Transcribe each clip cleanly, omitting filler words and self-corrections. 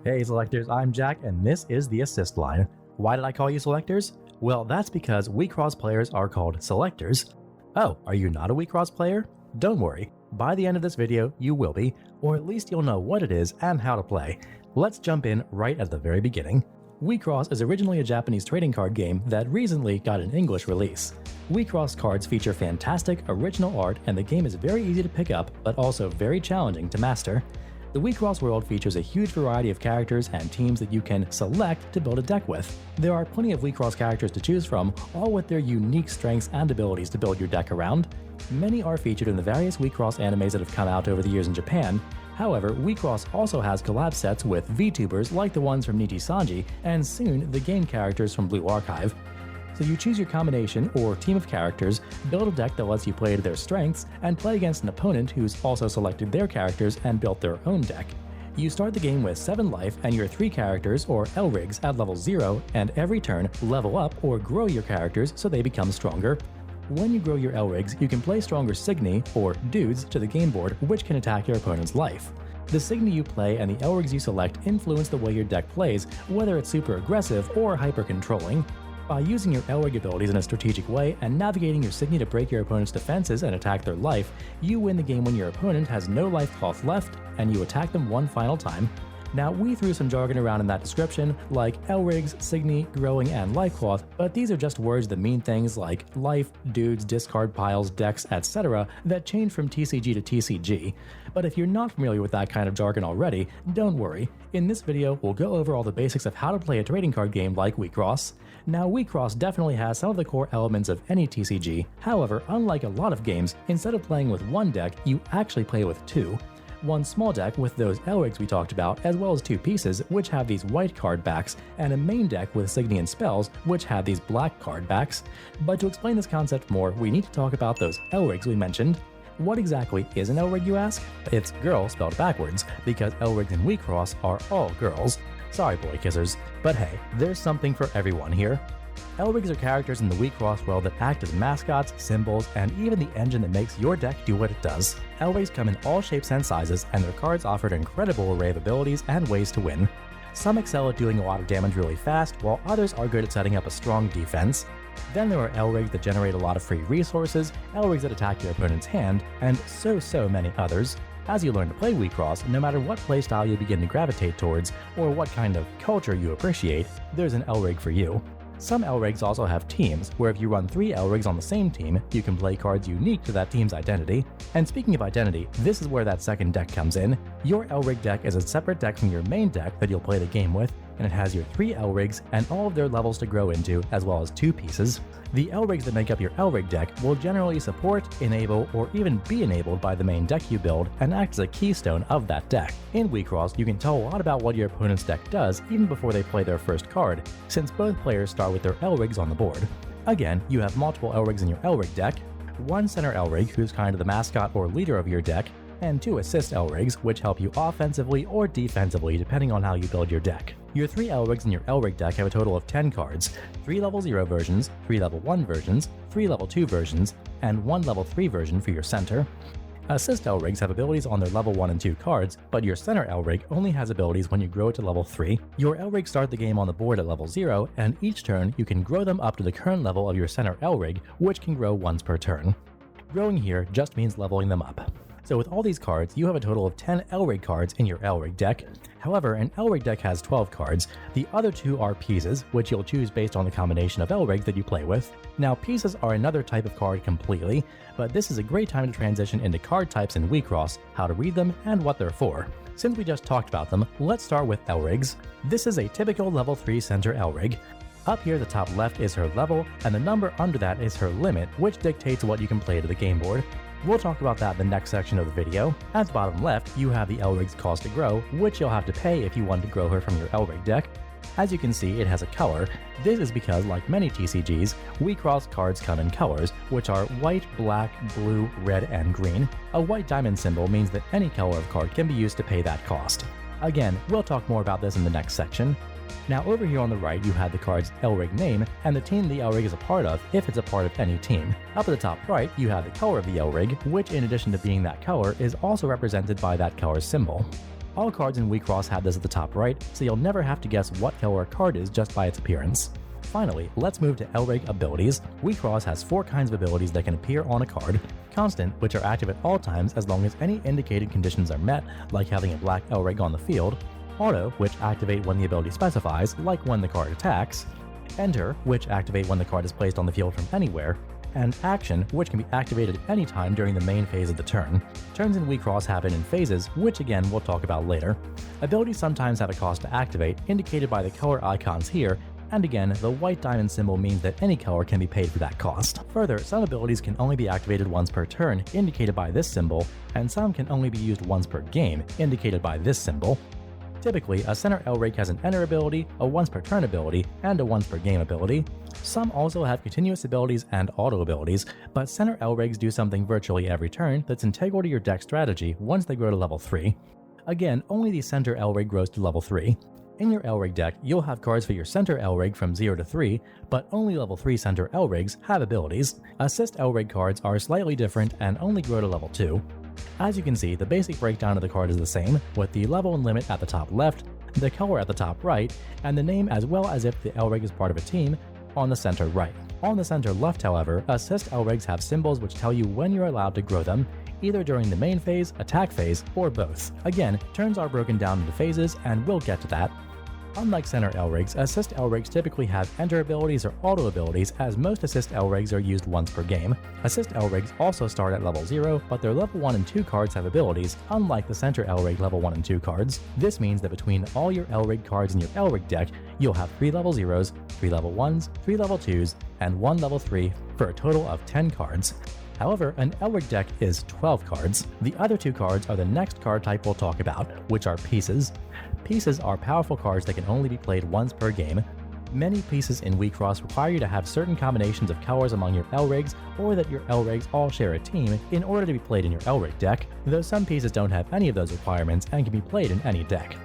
Hey selectors, I'm Jack and this is the assist line. Why did I call you selectors? Well, that's because Wixoss players are called selectors. Oh, are you not a Wixoss player? Don't worry, by the end of this video you will be, or at least you'll know what it is and how to play. Let's jump in right at the very beginning. Wixoss is originally a Japanese trading card game that recently got an English release. Wixoss cards feature fantastic, original art, and the game is very easy to pick up, but also very challenging to master. The Wixoss world features a huge variety of characters and teams that you can select to build a deck with. There are plenty of Wixoss characters to choose from, all with their unique strengths and abilities to build your deck around. Many are featured in the various Wixoss animes that have come out over the years in Japan. However, Wixoss also has collab sets with VTubers like the ones from Nijisanji, and soon the game characters from Blue Archive. So you choose your combination or team of characters, build a deck that lets you play to their strengths, and play against an opponent who's also selected their characters and built their own deck. You start the game with 7 life and your 3 characters or LRIGs at level 0, and every turn level up or grow your characters so they become stronger. When you grow your LRIGs, you can play stronger Signy or dudes to the game board, which can attack your opponent's life. The Signy you play and the LRIGs you select influence the way your deck plays, whether it's super aggressive or hyper controlling. By using your LRIG abilities in a strategic way and navigating your Signy to break your opponent's defenses and attack their life, you win the game when your opponent has no life cloth left and you attack them one final time. Now, we threw some jargon around in that description, like LRIGs, Signy, growing, and life cloth, but these are just words that mean things like life, dudes, discard piles, decks, etc. that change from TCG to TCG. But if you're not familiar with that kind of jargon already, don't worry. In this video, we'll go over all the basics of how to play a trading card game like Wixoss. Now, Wixoss definitely has some of the core elements of any TCG. However, unlike a lot of games, instead of playing with one deck, you actually play with 2. One small deck with those LRIGs we talked about, as well as 2 pieces which have these white card backs, and a main deck with Signy and spells which have these black card backs. But to explain this concept more, we need to talk about those LRIGs we mentioned. What exactly is an LRIG, you ask? It's girl spelled backwards, because LRIGs in Wixoss are all girls. Sorry boy kissers, but hey, there's something for everyone here. LRIGs are characters in the Wixoss world that act as mascots, symbols, and even the engine that makes your deck do what it does. LRIGs come in all shapes and sizes, and their cards offer an incredible array of abilities and ways to win. Some excel at doing a lot of damage really fast, while others are good at setting up a strong defense. Then there are LRIGs that generate a lot of free resources, LRIGs that attack your opponent's hand, and so many others. As you learn to play Wixoss, no matter what playstyle you begin to gravitate towards, or what kind of culture you appreciate, there's an LRIG for you. Some LRIGs also have teams, where if you run 3 LRIGs on the same team, you can play cards unique to that team's identity. And speaking of identity, this is where that second deck comes in. Your LRIG deck is a separate deck from your main deck that you'll play the game with, and it has your 3 LRIGs and all of their levels to grow into, as well as 2 pieces. The LRIGs that make up your LRIG deck will generally support, enable, or even be enabled by the main deck you build and act as a keystone of that deck. In Wixoss, you can tell a lot about what your opponent's deck does even before they play their first card, since both players start with their LRIGs on the board. Again, you have multiple LRIGs in your LRIG deck, 1 center LRIG who's kind of the mascot or leader of your deck, and 2 assist LRIGs which help you offensively or defensively depending on how you build your deck. Your 3 LRIGs in your LRIG deck have a total of 10 cards, 3 level 0 versions, 3 level 1 versions, 3 level 2 versions, and 1 level 3 version for your center. Assist LRIGs have abilities on their level 1 and 2 cards, but your center LRIG only has abilities when you grow it to level 3. Your LRIGs start the game on the board at level 0, and each turn you can grow them up to the current level of your center LRIG, which can grow once per turn. Growing here just means leveling them up. So with all these cards, you have a total of 10 LRIG cards in your LRIG deck. However, an LRIG deck has 12 cards. The other 2 are pieces, which you'll choose based on the combination of LRIGs that you play with. Now, pieces are another type of card completely, but this is a great time to transition into card types in Wixoss, how to read them, and what they're for. Since we just talked about them, let's start with LRIGs. This is a typical level 3 center LRIG. Up here, the top left is her level, and the number under that is her limit, which dictates what you can play to the game board. We'll talk about that in the next section of the video. At the bottom left, you have the LRIG's cost to grow, which you'll have to pay if you want to grow her from your LRIG deck. As you can see, it has a color. This is because, like many TCGs, Wixoss cards come in colors, which are white, black, blue, red, and green. A white diamond symbol means that any color of card can be used to pay that cost. Again, we'll talk more about this in the next section. Now over here on the right you have the card's LRIG name and the team the LRIG is a part of if it's a part of any team. Up at the top right you have the color of the LRIG, which in addition to being that color is also represented by that color's symbol. All cards in Wixoss have this at the top right, so you'll never have to guess what color a card is just by its appearance. Finally, let's move to LRIG abilities. Wixoss has 4 kinds of abilities that can appear on a card. Constant, which are active at all times as long as any indicated conditions are met, like having a black LRIG on the field. Auto, which activate when the ability specifies, like when the card attacks. Enter, which activate when the card is placed on the field from anywhere. And Action, which can be activated at any time during the main phase of the turn. Turns in Wixoss happen in phases, which again we'll talk about later. Abilities sometimes have a cost to activate, indicated by the color icons here, and again, the white diamond symbol means that any color can be paid for that cost. Further, some abilities can only be activated once per turn, indicated by this symbol, and some can only be used once per game, indicated by this symbol. Typically, a center LRIG has an enter ability, a once per turn ability, and a once per game ability. Some also have continuous abilities and auto abilities, but center LRIGs do something virtually every turn that's integral to your deck strategy once they grow to level 3. Again, only the center LRIG grows to level 3. In your LRIG deck, you'll have cards for your center LRIG from 0 to 3, but only level 3 center LRIGs have abilities. Assist LRIG cards are slightly different and only grow to level 2. As you can see, the basic breakdown of the card is the same, with the level and limit at the top left, the color at the top right, and the name as well as if the LRIG is part of a team on the center right. On the center left, however, assist LRIGs have symbols which tell you when you're allowed to grow them, either during the main phase, attack phase, or both. Again, turns are broken down into phases, and we'll get to that. Unlike center LRIGs, assist LRIGs typically have enter abilities or auto abilities, as most assist LRIGs are used once per game. Assist LRIGs also start at level 0, but their level 1 and 2 cards have abilities, unlike the center LRIG level 1 and 2 cards. This means that between all your LRIG cards in your LRIG deck, you'll have 3 level 0s, 3 level 1s, 3 level 2s, and 1 level 3 for a total of 10 cards. However, an LRIG deck is 12 cards. The other 2 cards are the next card type we'll talk about, which are pieces. Pieces are powerful cards that can only be played once per game. Many pieces in Wixoss require you to have certain combinations of colors among your LRIGs, or that your LRIGs all share a team in order to be played in your LRIG deck, though some pieces don't have any of those requirements and can be played in any deck.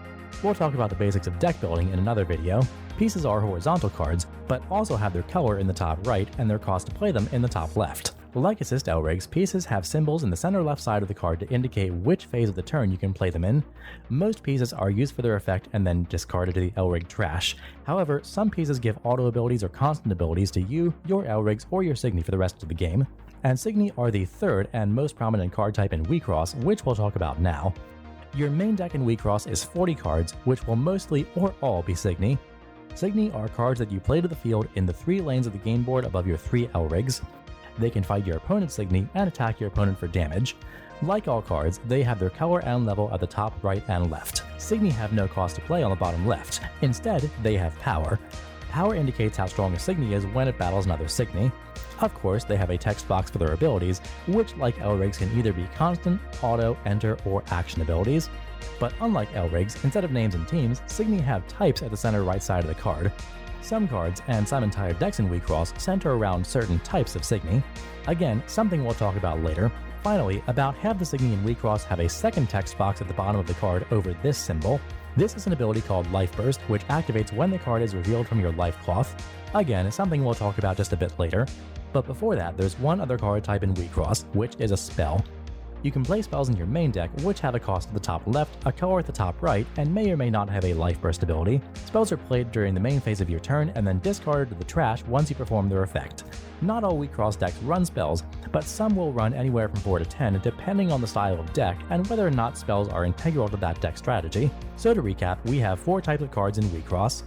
We'll talk about the basics of deck building in another video. Pieces are horizontal cards, but also have their color in the top right and their cost to play them in the top left. Like assist LRIGs, pieces have symbols in the center left side of the card to indicate which phase of the turn you can play them in. Most pieces are used for their effect and then discarded to the LRIG trash. However, some pieces give auto abilities or constant abilities to you, your LRIGs, or your Signy for the rest of the game. And Signy are the third and most prominent card type in Wixoss, which we'll talk about now. Your main deck in Wixoss is 40 cards, which will mostly or all be Signy. Signy are cards that you play to the field in the 3 lanes of the game board above your 3 LRIGs. They can fight your opponent's Signy and attack your opponent for damage. Like all cards, they have their color and level at the top right and left. Signy have no cost to play on the bottom left. Instead, they have power. Power indicates how strong a Signy is when it battles another Signy. Of course, they have a text box for their abilities, which like LRIGs can either be constant, auto, enter, or action abilities. But unlike LRIGs, instead of names and teams, Signy have types at the center right side of the card. Some cards, and some entire decks in Wixoss, center around certain types of Signy. Again, something we'll talk about later. Finally, about half the Signy in Wixoss have a second text box at the bottom of the card over this symbol. This is an ability called Life Burst, which activates when the card is revealed from your life cloth. Again, something we'll talk about just a bit later. But before that, there's one other card type in Wixoss, which is a spell. You can play spells in your main deck, which have a cost at the top left, a color at the top right, and may or may not have a Life Burst ability. Spells are played during the main phase of your turn and then discarded to the trash once you perform their effect. Not all Wixoss decks run spells, but some will run anywhere from 4 to 10 depending on the style of deck and whether or not spells are integral to that deck strategy. So to recap, we have 4 types of cards in Wixoss: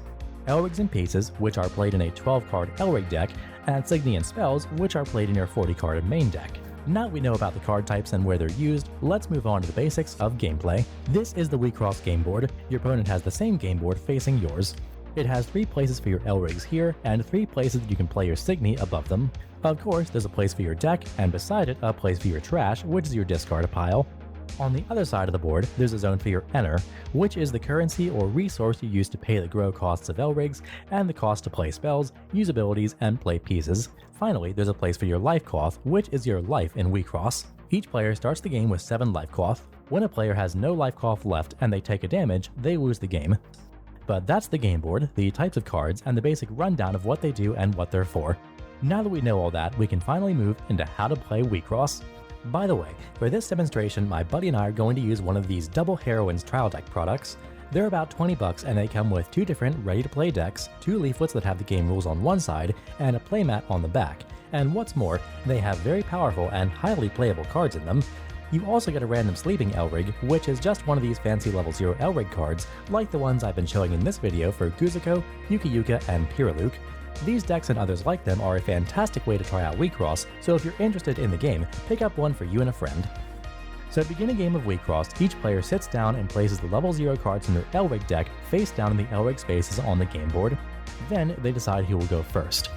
LRIGs and pieces, which are played in a 12-card LRIG deck, and Signy and spells, which are played in your 40-card main deck. Now that we know about the card types and where they're used, let's move on to the basics of gameplay. This is the Wixoss game board. Your opponent has the same game board facing yours. It has 3 places for your LRIGs here, and 3 places that you can play your Signy above them. Of course, there's a place for your deck, and beside it, a place for your trash, which is your discard pile. On the other side of the board, there's a zone for your enter, which is the currency or resource you use to pay the grow costs of LRIGs and the cost to play spells, use abilities, and play pieces. Finally, there's a place for your life cloth, which is your life in Wixoss. Each player starts the game with 7 life cloth. When a player has no life cloth left and they take a damage, they lose the game. But that's the game board, the types of cards, and the basic rundown of what they do and what they're for. Now that we know all that, we can finally move into how to play Wixoss. By the way, for this demonstration, my buddy and I are going to use one of these Double Heroines trial deck products. They're about 20 bucks and they come with 2 different ready-to-play decks, 2 leaflets that have the game rules on one side, and a playmat on the back. And what's more, they have very powerful and highly playable cards in them. You also get a random sleeping LRIG, which is just one of these fancy level 0 LRIG cards, like the ones I've been showing in this video for Kuzuko, Yuka, and Piraluk. These decks and others like them are a fantastic way to try out Wixoss, so if you're interested in the game, pick up one for you and a friend. So to begin a game of Wixoss, each player sits down and places the level 0 cards from their LRIG deck face down in the LRIG spaces on the game board. Then they decide who will go first.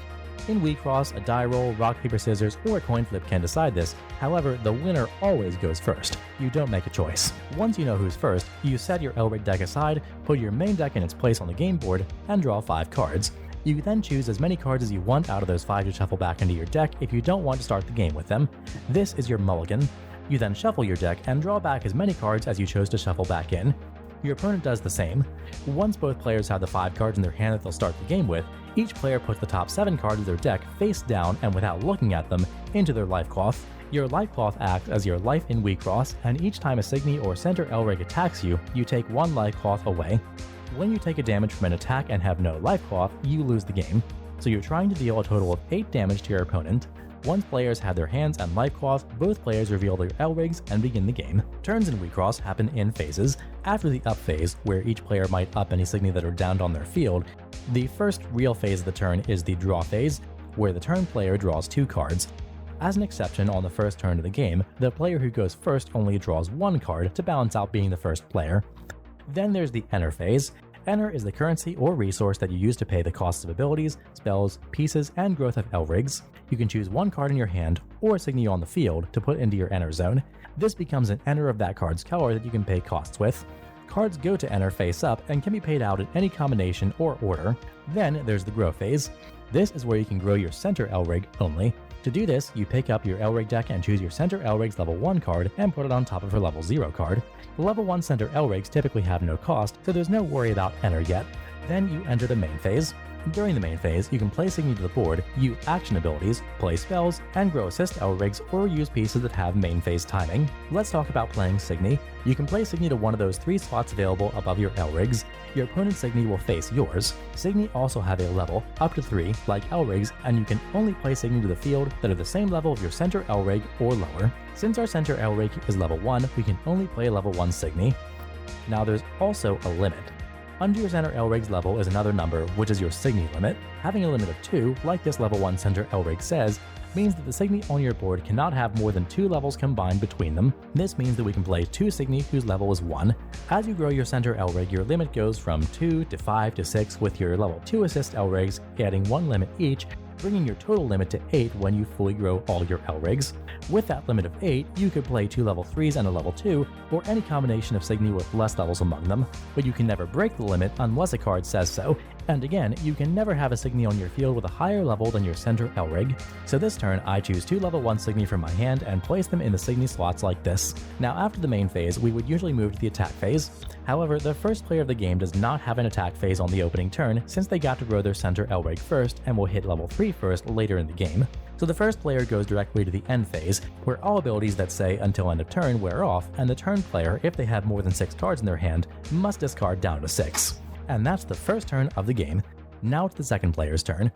In Wixoss, a die roll, rock, paper, scissors, or a coin flip can decide this. However, the winner always goes first. You don't make a choice. Once you know who's first, you set your LRIG deck aside, put your main deck in its place on the game board, and draw 5 cards. You then choose as many cards as you want out of those 5 to shuffle back into your deck if you don't want to start the game with them. This is your mulligan. You then shuffle your deck and draw back as many cards as you chose to shuffle back in. Your opponent does the same. Once both players have the 5 cards in their hand that they'll start the game with, each player puts the top 7 cards of their deck face down and without looking at them into their life cloth. Your life cloth acts as your life in Wixoss, and each time a Signy or center LRIG attacks you, you take 1 life cloth away. When you take a damage from an attack and have no life cloth, you lose the game. So you're trying to deal a total of 8 damage to your opponent. Once players have their hands and life cloth, both players reveal their LRIGs and begin the game. Turns in Wixoss happen in phases. After the up phase, where each player might up any Signy that are downed on their field, the first real phase of the turn is the draw phase, where the turn player draws 2 cards. As an exception, on the first turn of the game, the player who goes first only draws 1 card to balance out being the first player. Then there's the enter phase. Enter is the currency or resource that you use to pay the costs of abilities, spells, pieces, and growth of LRIGs. You can choose 1 card in your hand or a Signy on the field to put into your enter zone. This becomes an enter of that card's color that you can pay costs with. Cards go to enter face up and can be paid out in any combination or order. Then there's the grow phase. This is where you can grow your center LRIG only. To do this, you pick up your LRIG deck and choose your center LRIG's level 1 card and put it on top of her level 0 card. The level 1 center LRIGs typically have no cost, so there's no worry about enter yet. Then you enter the main phase. During the main phase, you can play Signy to the board, use action abilities, play spells, and grow assist LRIGs or use pieces that have main phase timing. Let's talk about playing Signy. You can play Signy to one of those 3 slots available above your LRIGs. Your opponent's Signy will face yours. Signy also have a level, up to 3, like LRIGs, and you can only play Signy to the field that are the same level of your center LRIG or lower. Since our center LRIG is level 1, we can only play level 1 Signy. Now there's also a limit. Under your center LRIG's level is another number, which is your Signy limit. Having a limit of 2, like this level 1 center LRIG says, means that the Signy on your board cannot have more than 2 levels combined between them. This means that we can play 2 Signy whose level is 1. As you grow your center LRIG, your limit goes from 2 to 5 to 6 with your level 2 assist LRIGs adding 1 limit each, bringing your total limit to 8 when you fully grow all your LRIGs. With that limit of 8, you could play 2 level 3s and a level 2, or any combination of Signy with less levels among them, but you can never break the limit unless a card says so, and again, you can never have a Signy on your field with a higher level than your center LRIG. So this turn, I choose 2 level 1 Signy from my hand and place them in the Signy slots like this. Now after the main phase, we would usually move to the attack phase. However, the first player of the game does not have an attack phase on the opening turn since they got to grow their center LRIG first and will hit level 3 first later in the game. So the first player goes directly to the end phase, where all abilities that say until end of turn wear off, and the turn player, if they have more than 6 cards in their hand, must discard down to 6. And that's the first turn of the game. Now it's the second player's turn.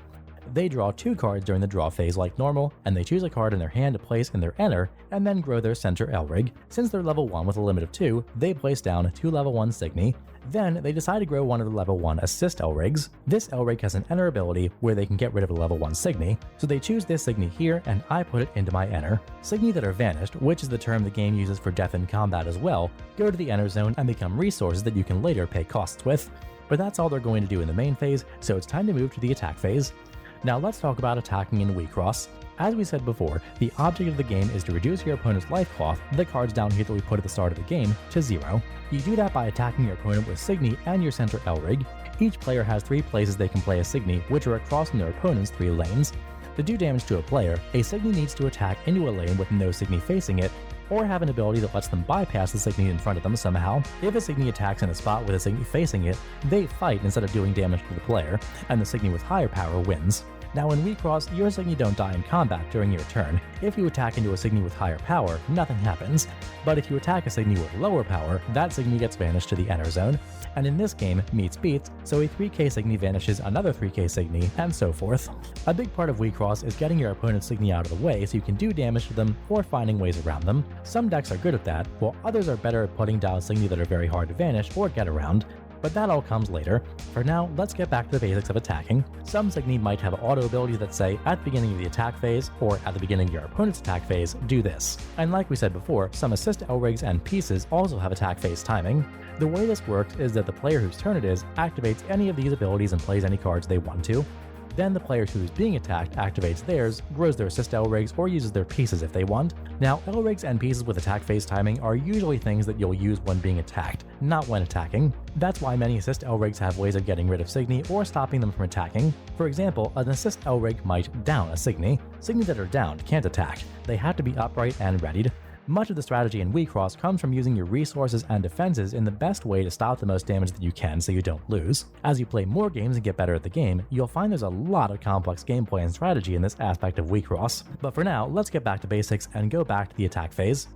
They draw 2 cards during the draw phase like normal, and they choose a card in their hand to place in their enter, and then grow their center LRIG. Since they're level 1 with a limit of 2, they place down 2 level 1 Signy. Then they decide to grow one of the level 1 assist LRIGs. This LRIG has an enter ability where they can get rid of a level 1 Signy, so they choose this Signy here and I put it into my enter. Signy that are vanished, which is the term the game uses for death in combat as well, go to the enter zone and become resources that you can later pay costs with. But that's all they're going to do in the main phase, so it's time to move to the attack phase. Now let's talk about attacking in Wixoss. As we said before, the object of the game is to reduce your opponent's life cloth, the cards down here that we put at the start of the game, to 0. You do that by attacking your opponent with Signy and your center LRIG. Each player has 3 places they can play a Signy, which are across from their opponent's 3 lanes. To do damage to a player, a Signy needs to attack into a lane with no Signy facing it, or have an ability that lets them bypass the Signy in front of them somehow. If a Signy attacks in a spot with a Signy facing it, they fight instead of doing damage to the player, and the Signy with higher power wins. Now in Wixoss, your Signy don't die in combat during your turn. If you attack into a Signy with higher power, nothing happens. But if you attack a Signy with lower power, that Signy gets vanished to the enter zone. And in this game, meets beats, so a 3k Signy vanishes another 3k Signy, and so forth. A big part of Wixoss is getting your opponent's Signy out of the way so you can do damage to them or finding ways around them. Some decks are good at that, while others are better at putting down Signy that are very hard to vanish or get around. But that all comes later. For now, let's get back to the basics of attacking. Some Signy might have auto abilities that say, at the beginning of the attack phase, or at the beginning of your opponent's attack phase, do this. And like we said before, some assist LRIGs and pieces also have attack phase timing. The way this works is that the player whose turn it is activates any of these abilities and plays any cards they want to. Then the player who is being attacked activates theirs, grows their assist LRIGs, or uses their pieces if they want. Now, LRIGs and pieces with attack phase timing are usually things that you'll use when being attacked, not when attacking. That's why many assist LRIGs have ways of getting rid of Signy or stopping them from attacking. For example, an assist LRIG might down a Signy. Signy that are downed can't attack. They have to be upright and readied. Much of the strategy in Wixoss comes from using your resources and defenses in the best way to stop the most damage that you can so you don't lose. As you play more games and get better at the game, you'll find there's a lot of complex gameplay and strategy in this aspect of Wixoss. But for now, let's get back to basics and go back to the attack phase.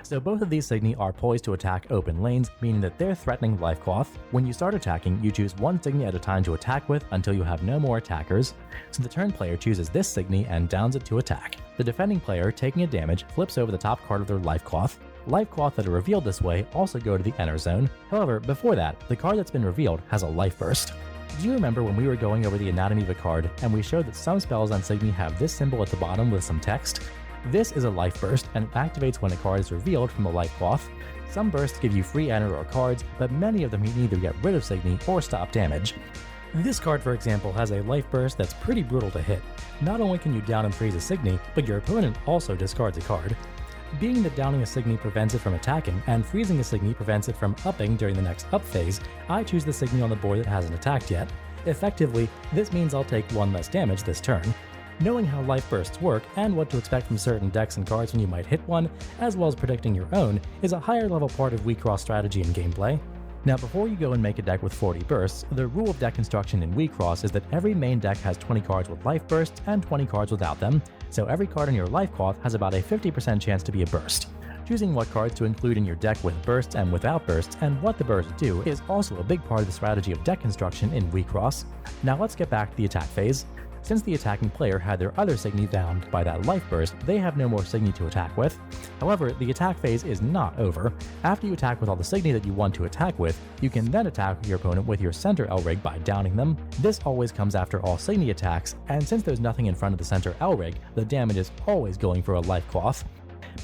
So both of these Signy are poised to attack open lanes, meaning that they're threatening life cloth. When you start attacking, you choose one Signy at a time to attack with until you have no more attackers. So the turn player chooses this Signy and downs it to attack. The defending player, taking a damage, flips over the top card of their life cloth. Life cloth that are revealed this way also go to the enter zone. However, before that, the card that's been revealed has a life burst. Do you remember when we were going over the anatomy of a card and we showed that some spells on Signy have this symbol at the bottom with some text? This is a life burst, and it activates when a card is revealed from the life cloth. Some bursts give you free enter or cards, but many of them can either get rid of Signy or stop damage. This card, for example, has a life burst that's pretty brutal to hit. Not only can you down and freeze a Signy, but your opponent also discards a card. Being that downing a Signy prevents it from attacking, and freezing a Signy prevents it from upping during the next up phase, I choose the Signy on the board that hasn't attacked yet. Effectively, this means I'll take one less damage this turn. Knowing how life bursts work and what to expect from certain decks and cards when you might hit one, as well as predicting your own, is a higher level part of Wixoss strategy and gameplay. Now before you go and make a deck with 40 bursts, the rule of deck construction in Wixoss is that every main deck has 20 cards with life bursts and 20 cards without them, so every card in your life cloth has about a 50% chance to be a burst. Choosing what cards to include in your deck with bursts and without bursts and what the bursts do is also a big part of the strategy of deck construction in Wixoss. Now let's get back to the attack phase. Since the attacking player had their other Signy downed by that life burst, they have no more Signy to attack with. However, the attack phase is not over. After you attack with all the Signy that you want to attack with, you can then attack your opponent with your center LRIG by downing them. This always comes after all Signy attacks, and since there's nothing in front of the center LRIG, the damage is always going for a life cloth.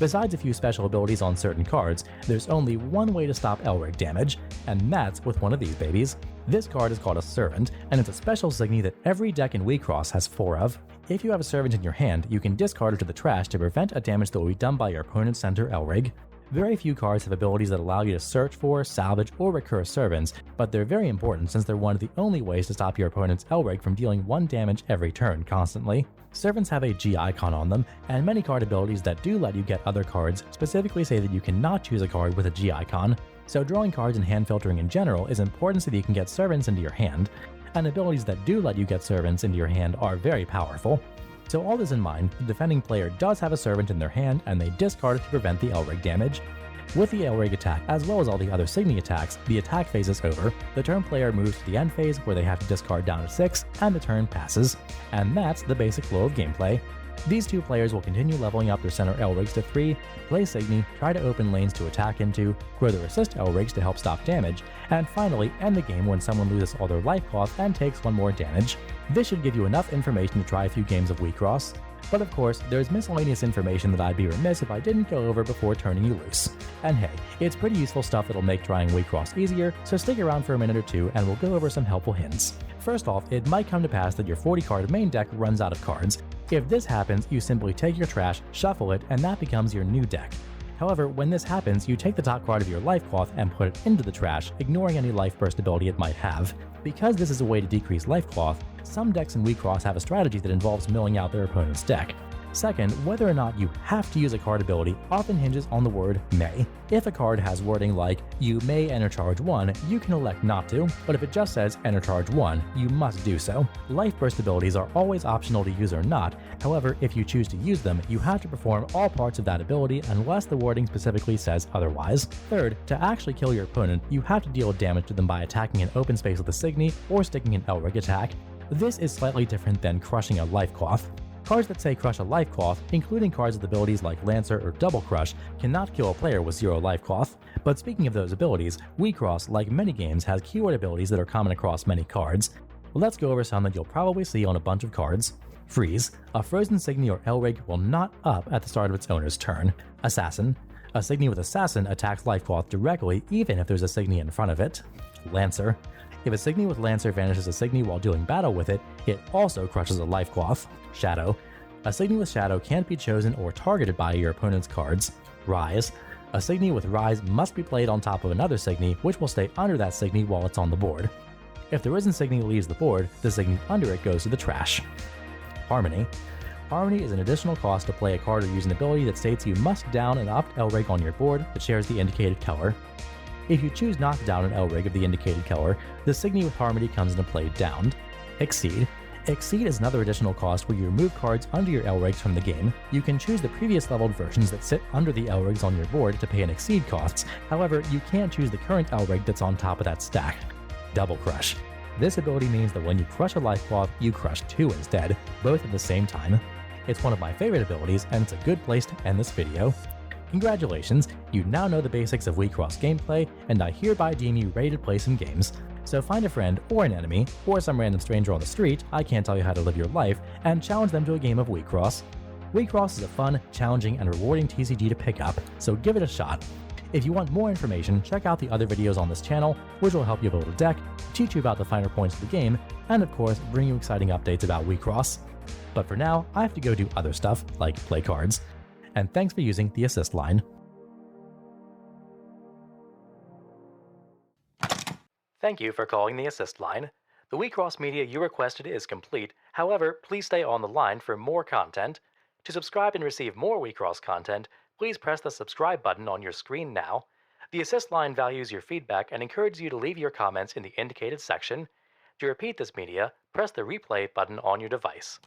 Besides a few special abilities on certain cards, there's only one way to stop LRIG damage, and that's with one of these babies. This card is called a Servant, and it's a special Signy that every deck in Wixoss has 4 of. If you have a Servant in your hand, you can discard it to the trash to prevent a damage that will be done by your opponent's center LRIG. Very few cards have abilities that allow you to search for, salvage, or recur servants, but they're very important since they're one of the only ways to stop your opponent's LRIG from dealing 1 damage every turn constantly. Servants have a G icon on them, and many card abilities that do let you get other cards specifically say that you cannot choose a card with a G icon. So drawing cards and hand filtering in general is important so that you can get servants into your hand, and abilities that do let you get servants into your hand are very powerful. So all this in mind, the defending player does have a servant in their hand and they discard it to prevent the LRIG damage. With the LRIG attack, as well as all the other Signy attacks, the attack phase is over. The turn player moves to the end phase where they have to discard down to 6, and the turn passes. And that's the basic flow of gameplay. These two players will continue leveling up their center LRIGs to 3, play Signy, try to open lanes to attack into, grow their assist LRIGs to help stop damage, and finally end the game when someone loses all their life cloth and takes 1 more damage. This should give you enough information to try a few games of Wixoss. But of course, there's miscellaneous information that I'd be remiss if I didn't go over before turning you loose. And hey, it's pretty useful stuff that'll make trying Wixoss easier, so stick around for a minute or two and we'll go over some helpful hints. First off, it might come to pass that your 40 card main deck runs out of cards. If this happens, you simply take your trash, shuffle it, and that becomes your new deck. However, when this happens, you take the top card of your life cloth and put it into the trash, ignoring any life burst ability it might have. Because this is a way to decrease life cloth, some decks in Wixoss have a strategy that involves milling out their opponent's deck. Second, whether or not you have to use a card ability often hinges on the word may. If a card has wording like, you may enter charge 1, you can elect not to, but if it just says enter charge 1, you must do so. Life burst abilities are always optional to use or not, however, if you choose to use them, you have to perform all parts of that ability unless the wording specifically says otherwise. Third, to actually kill your opponent, you have to deal damage to them by attacking an open space with a Signy or sticking an LRIG attack. This is slightly different than crushing a life cloth. Cards that say crush a life cloth, including cards with abilities like Lancer or Double Crush, cannot kill a player with 0 life cloth. But speaking of those abilities, Wixoss, like many games, has keyword abilities that are common across many cards. Let's go over some that you'll probably see on a bunch of cards. Freeze. A frozen Signy or LRIG will not up at the start of its owner's turn. Assassin. A Signy with Assassin attacks life cloth directly even if there's a Signy in front of it. Lancer. If a Signy with Lancer vanishes a Signy while doing battle with it, it also crushes a life cloth. Shadow. A Signy with Shadow can't be chosen or targeted by your opponent's cards. Rise. A Signy with Rise must be played on top of another Signy, which will stay under that Signy while it's on the board. If the Risen Signy leaves the board, the Signy under it goes to the trash. Harmony. Harmony is an additional cost to play a card or use an ability that states you must down an opt LRIG on your board that shares the indicated color. If you choose not to down an LRIG of the indicated color, the Signy with Harmony comes into play downed. Exceed. Exceed is another additional cost where you remove cards under your LRIGs from the game. You can choose the previous leveled versions that sit under the LRIGs on your board to pay an exceed costs, however, you can't choose the current LRIG that's on top of that stack. Double Crush. This ability means that when you crush a life cloth, you crush 2 instead, both at the same time. It's one of my favorite abilities, and it's a good place to end this video. Congratulations, you now know the basics of Wixoss gameplay, and I hereby deem you ready to play some games. So find a friend, or an enemy, or some random stranger on the street, I can't tell you how to live your life, and challenge them to a game of Wixoss. Wixoss is a fun, challenging, and rewarding TCG to pick up, so give it a shot. If you want more information, check out the other videos on this channel, which will help you build a deck, teach you about the finer points of the game, and of course, bring you exciting updates about Wixoss. But for now, I have to go do other stuff, like play cards. And thanks for using the assist line. Thank you for calling the assist line. The Wixoss media you requested is complete, however, please stay on the line for more content. To subscribe and receive more Wixoss content, please press the subscribe button on your screen now. The assist line values your feedback and encourages you to leave your comments in the indicated section. To repeat this media, press the replay button on your device.